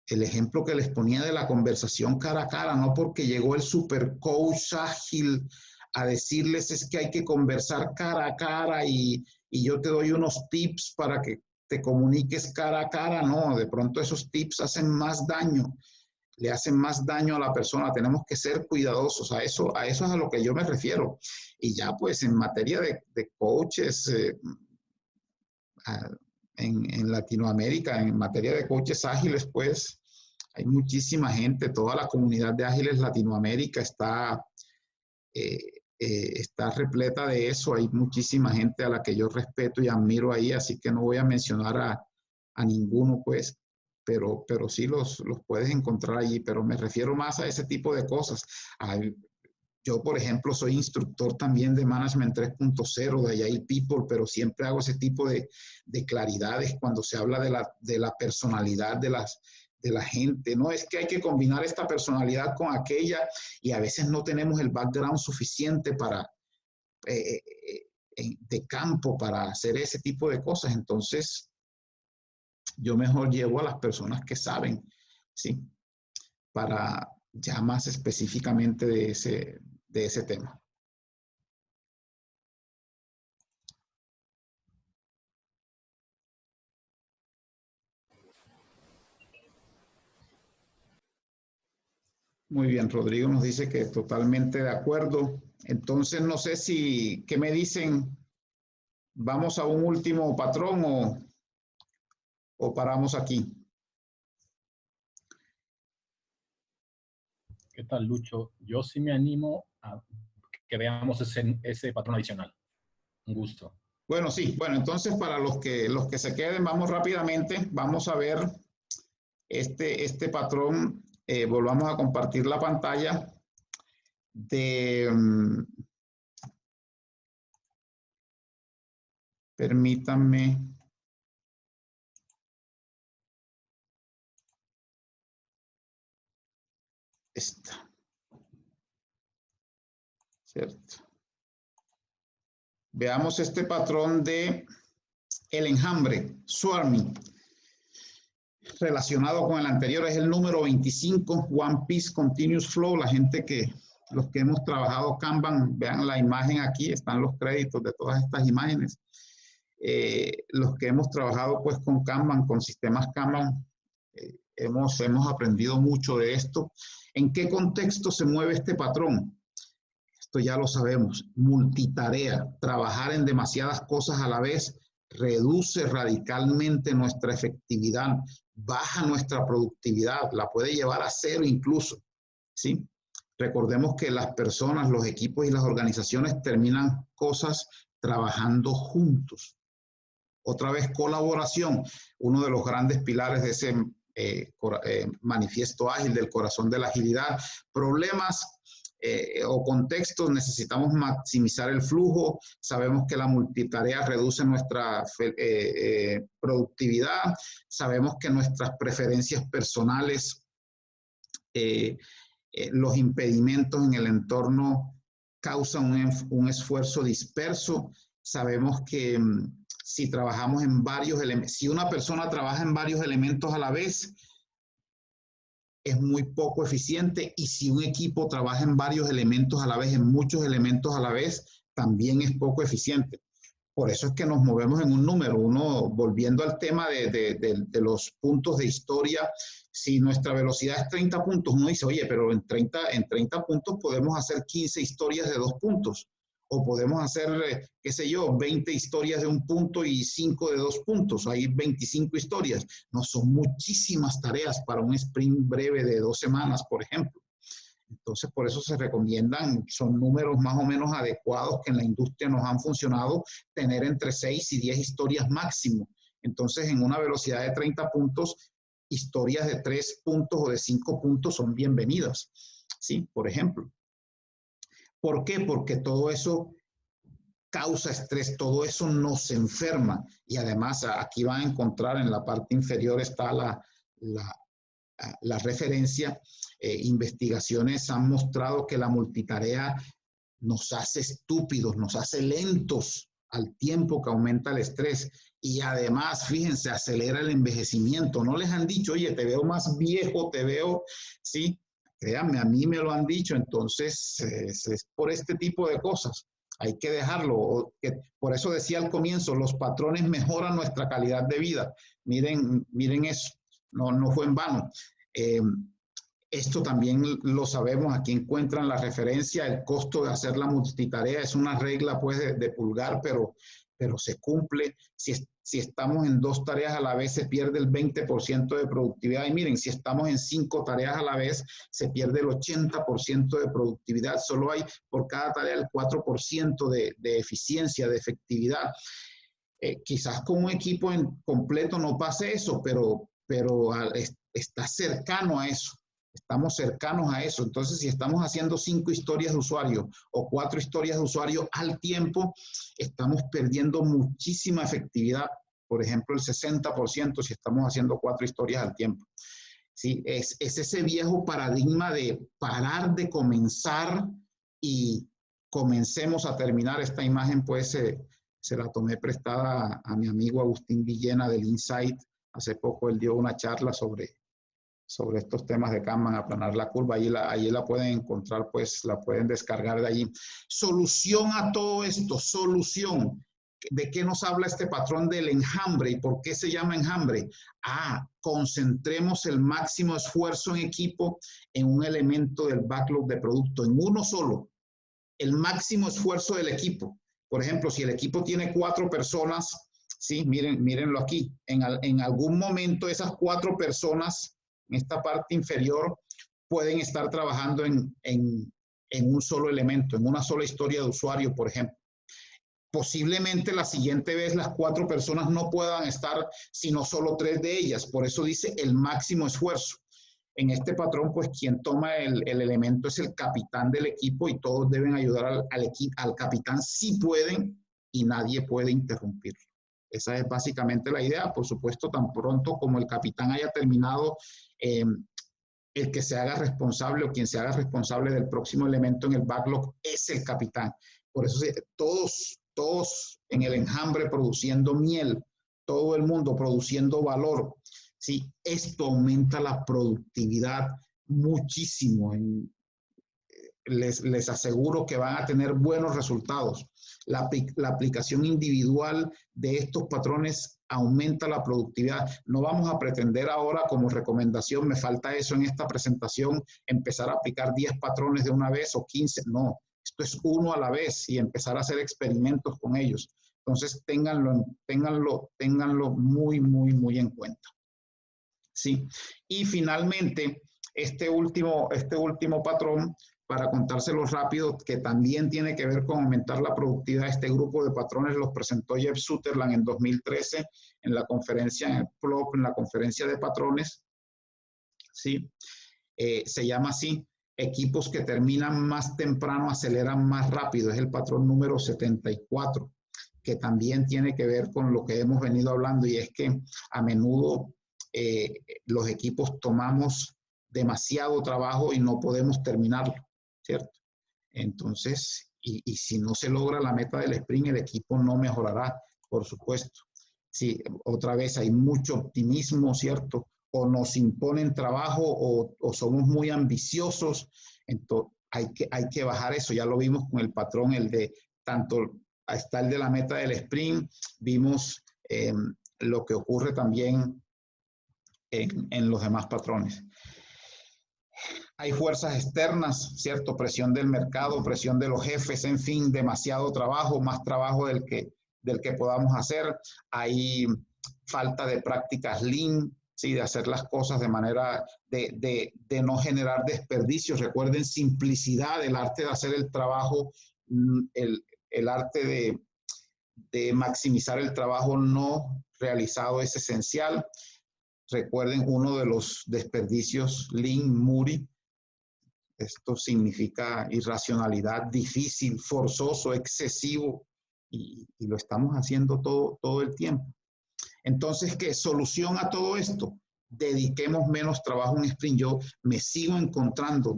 El ejemplo que les ponía de la conversación cara a cara, no porque llegó el super coach ágil a decirles es que hay que conversar cara a cara y yo te doy unos tips para que te comuniques cara a cara. No, de pronto esos tips hacen más daño, le hacen más daño a la persona. Tenemos que ser cuidadosos. A eso es a lo que yo me refiero. Y ya pues en materia de coaches, en Latinoamérica, en materia de coaches ágiles, pues hay muchísima gente. Toda la comunidad de ágiles Latinoamérica está repleta de eso. Hay muchísima gente a la que yo respeto y admiro ahí, así que no voy a mencionar a ninguno, pues, pero sí los puedes encontrar allí. Pero me refiero más a ese tipo de cosas. Yo, por ejemplo, soy instructor también de Management 3.0, de Agile People, pero siempre hago ese tipo de claridades cuando se habla de la personalidad de la gente. No es que hay que combinar esta personalidad con aquella, y a veces no tenemos el background suficiente eh, de campo para hacer ese tipo de cosas. Entonces, yo mejor llevo a las personas que saben, ¿sí? Para ya más específicamente de ese tema. Muy bien, Rodrigo nos dice que totalmente de acuerdo. Entonces, no sé si, ¿qué me dicen? ¿Vamos a un último patrón o paramos aquí? ¿Qué tal, Lucho? Yo sí me animo a que veamos ese patrón adicional. Un gusto. Bueno, sí. Bueno, entonces para los que se queden, vamos rápidamente. Vamos a ver este patrón. Volvamos a compartir la pantalla de... permítanme. Esta. ¿Cierto? Veamos este patrón de el enjambre, swarming. Relacionado con el anterior, es el número 25, One Piece Continuous Flow. La gente los que hemos trabajado Kanban, vean la imagen aquí, están los créditos de todas estas imágenes. Los que hemos trabajado pues con Kanban, con sistemas Kanban, hemos aprendido mucho de esto. ¿En qué contexto se mueve este patrón? Esto ya lo sabemos, multitarea, trabajar en demasiadas cosas a la vez reduce radicalmente nuestra efectividad, baja nuestra productividad, la puede llevar a cero incluso, ¿sí? Recordemos que las personas, los equipos y las organizaciones terminan cosas trabajando juntos. Otra vez, colaboración, uno de los grandes pilares de ese manifiesto ágil del corazón de la agilidad. Problemas o contextos, necesitamos maximizar el flujo, sabemos que la multitarea reduce nuestra productividad, sabemos que nuestras preferencias personales, los impedimentos en el entorno causan un esfuerzo disperso, sabemos que si trabajamos en varios elementos, si una persona trabaja en varios elementos a la vez, es muy poco eficiente, y si un equipo trabaja en varios elementos a la vez, en muchos elementos a la vez, también es poco eficiente. Por eso es que nos movemos en un número. Uno, volviendo al tema de los puntos de historia, si nuestra velocidad es 30 puntos, uno dice, oye, pero en 30 puntos podemos hacer 15 historias de 2 puntos. O podemos hacer, qué sé yo, 20 historias de 1 punto y 5 de 2 puntos. Hay 25 historias. No, son muchísimas tareas para un sprint breve de 2 semanas, por ejemplo. Entonces, por eso se recomiendan, son números más o menos adecuados que en la industria nos han funcionado, tener entre 6 y 10 historias máximo. Entonces, en una velocidad de 30 puntos, historias de 3 puntos o de 5 puntos son bienvenidas, ¿sí? Por ejemplo. ¿Por qué? Porque todo eso causa estrés, todo eso nos enferma. Y además, aquí van a encontrar en la parte inferior está la referencia. Investigaciones han mostrado que la multitarea nos hace estúpidos, nos hace lentos al tiempo que aumenta el estrés, y además, fíjense, acelera el envejecimiento. No les han dicho, oye, te veo más viejo, te veo, sí, créanme, a mí me lo han dicho. Entonces es por este tipo de cosas. Hay que dejarlo. Por eso decía al comienzo, los patrones mejoran nuestra calidad de vida. Miren eso, no fue en vano. Esto también lo sabemos, aquí encuentran la referencia, el costo de hacer la multitarea es una regla pues de pulgar, pero se cumple. Si estamos en 2 tareas a la vez, se pierde el 20% de productividad. Y miren, si estamos en 5 tareas a la vez, se pierde el 80% de productividad. Solo hay por cada tarea el 4% de eficiencia, de efectividad. Quizás con un equipo completo no pase eso, pero está cercano a eso. Estamos cercanos a eso. Entonces, si estamos haciendo 5 historias de usuario o 4 historias de usuario al tiempo, estamos perdiendo muchísima efectividad. Por ejemplo, el 60% si estamos haciendo 4 historias al tiempo. ¿Sí? Es ese viejo paradigma de parar de comenzar y comencemos a terminar. Esta imagen, pues, se la tomé prestada a mi amigo Agustín Villena del Insight. Hace poco él dio una charla sobre estos temas de Kanban, aplanar la curva. Allí la pueden encontrar, pues la pueden descargar de allí. Solución a todo esto, solución. ¿De qué nos habla este patrón del enjambre y por qué se llama enjambre? Concentremos el máximo esfuerzo en equipo en un elemento del backlog de producto, en uno solo, el máximo esfuerzo del equipo. Por ejemplo, si el equipo tiene 4 personas, ¿sí? Mírenlo aquí, en algún momento esas 4 personas, en esta parte inferior, pueden estar trabajando en un solo elemento, en una sola historia de usuario, por ejemplo. Posiblemente la siguiente vez las 4 personas no puedan estar, sino solo 3 de ellas. Por eso dice el máximo esfuerzo. En este patrón, pues quien toma el elemento es el capitán del equipo y todos deben ayudar al capitán si pueden y nadie puede interrumpirlo. Esa es básicamente la idea. Por supuesto, tan pronto como el capitán haya terminado, el que se haga responsable o quien se haga responsable del próximo elemento en el backlog es el capitán. Por eso todos en el enjambre produciendo miel, todo el mundo produciendo valor. ¿Sí? Esto aumenta la productividad muchísimo. Les aseguro que van a tener buenos resultados. La aplicación individual de estos patrones aumenta la productividad. No vamos a pretender ahora como recomendación, me falta eso en esta presentación, empezar a aplicar 10 patrones de una vez o 15. No, esto es uno a la vez y empezar a hacer experimentos con ellos. Entonces, ténganlo muy, muy, muy en cuenta. ¿Sí? Y finalmente, este último patrón, para contárselo rápido, que también tiene que ver con aumentar la productividad, este grupo de patrones los presentó Jeff Sutherland en 2013 en la conferencia, en el PLOP, en la conferencia de patrones. ¿Sí? Se llama así, equipos que terminan más temprano aceleran más rápido, es el patrón número 74, que también tiene que ver con lo que hemos venido hablando, y es que a menudo los equipos tomamos demasiado trabajo y no podemos terminarlo, ¿cierto? Entonces, y si no se logra la meta del sprint, el equipo no mejorará, por supuesto. Sí, otra vez hay mucho optimismo, ¿cierto? O nos imponen trabajo o somos muy ambiciosos. Entonces, hay que bajar eso. Ya lo vimos con el patrón, el de tanto, está el de la meta del sprint, vimos lo que ocurre también en los demás patrones. Hay fuerzas externas, ¿cierto? Presión del mercado, presión de los jefes, en fin, demasiado trabajo, más trabajo del que podamos hacer. Hay falta de prácticas lean, ¿sí? De hacer las cosas de manera de no generar desperdicios. Recuerden, simplicidad, el arte de hacer el trabajo, el arte de maximizar el trabajo no realizado es esencial. Recuerden uno de los desperdicios lean, Muri. Esto significa irracionalidad, difícil, forzoso, excesivo, y lo estamos haciendo todo el tiempo. Entonces, ¿qué solución a todo esto? Dediquemos menos trabajo en sprint. Yo me sigo encontrando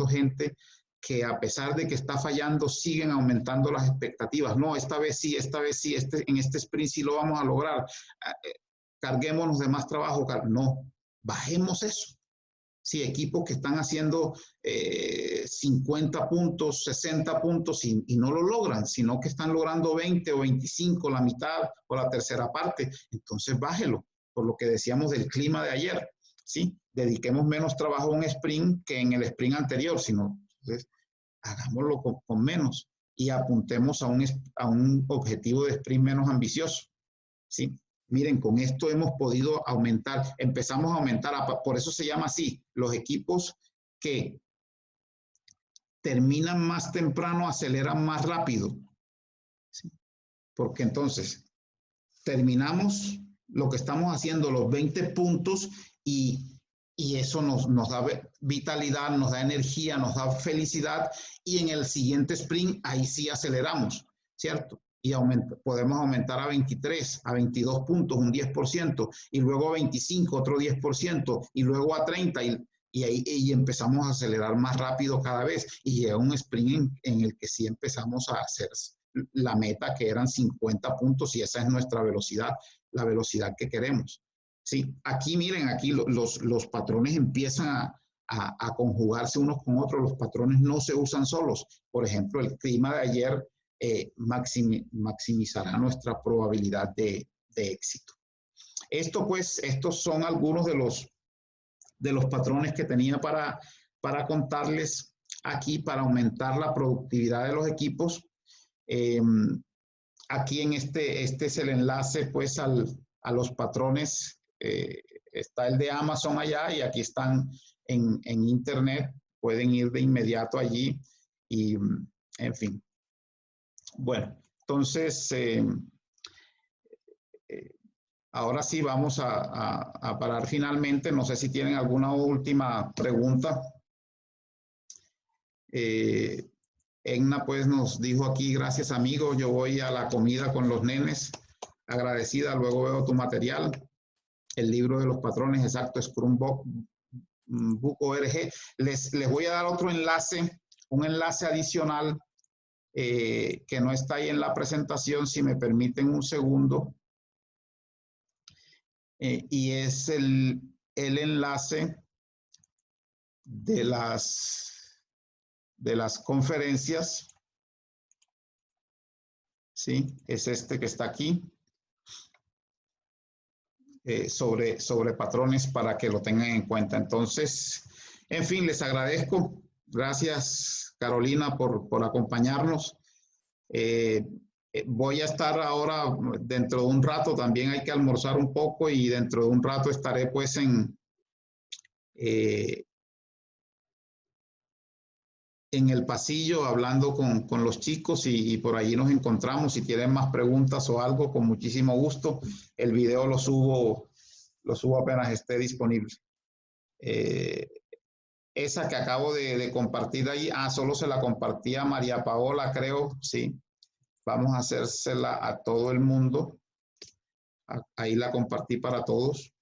gente que a pesar de que está fallando, siguen aumentando las expectativas. No, esta vez sí, en este sprint sí lo vamos a lograr. Carguémonos de más trabajo. No, bajemos eso. Sí, equipos que están haciendo 50 puntos, 60 puntos y no lo logran, sino que están logrando 20 o 25, la mitad o la tercera parte. Entonces, bájelo, por lo que decíamos del clima de ayer. ¿Sí? Dediquemos menos trabajo a un sprint que en el sprint anterior, sino entonces, hagámoslo con menos y apuntemos a un objetivo de sprint menos ambicioso. ¿Sí? Miren, con esto hemos podido aumentar, empezamos a aumentar, por eso se llama así, los equipos que terminan más temprano aceleran más rápido. ¿Sí? Porque entonces terminamos lo que estamos haciendo, los 20 puntos, y eso nos da vitalidad, nos da energía, nos da felicidad, y en el siguiente sprint ahí sí aceleramos, ¿cierto? Y podemos aumentar a 23, a 22 puntos, un 10%, y luego a 25, otro 10%, y luego a 30, y empezamos a acelerar más rápido cada vez, y llega un sprint en el que sí empezamos a hacer la meta, que eran 50 puntos, y esa es nuestra velocidad, la velocidad que queremos. ¿Sí? Aquí, miren, aquí los patrones empiezan a conjugarse unos con otros, los patrones no se usan solos. Por ejemplo, el clima de ayer maximizará nuestra probabilidad de éxito. Estos son algunos de los patrones que tenía para contarles aquí para aumentar la productividad de los equipos. Aquí en este es el enlace pues a los patrones. Está el de Amazon allá y aquí están en internet. Pueden ir de inmediato allí y, en fin. Bueno, entonces, ahora sí vamos a parar finalmente. No sé si tienen alguna última pregunta. Egna pues nos dijo aquí, gracias amigo, yo voy a la comida con los nenes. Agradecida, luego veo tu material. El libro de los patrones, exacto, Scrum Book ORG. Les voy a dar otro enlace, un enlace adicional que no está ahí en la presentación, si me permiten un segundo. Y es el enlace de las conferencias. ¿Sí? Es este que está aquí. Sobre patrones para que lo tengan en cuenta. Entonces, en fin, les agradezco. Gracias, Carolina, por acompañarnos. Voy a estar ahora, dentro de un rato, también hay que almorzar un poco y dentro de un rato estaré pues en el pasillo hablando con los chicos y por allí nos encontramos. Si tienen más preguntas o algo, con muchísimo gusto. El video lo subo apenas esté disponible. Esa que acabo de compartir ahí, solo se la compartí a María Paola, creo, sí. Vamos a hacérsela a todo el mundo. Ahí la compartí para todos.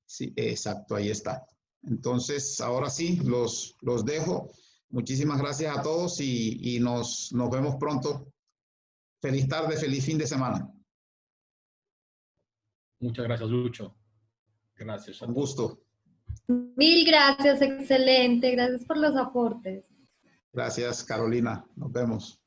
Sí, exacto, ahí está. Entonces, ahora sí, los dejo. Muchísimas gracias a todos y nos vemos pronto. Feliz tarde, feliz fin de semana. Muchas gracias, Lucho. Gracias. Un gusto. Mil gracias, excelente. Gracias por los aportes. Gracias, Carolina. Nos vemos.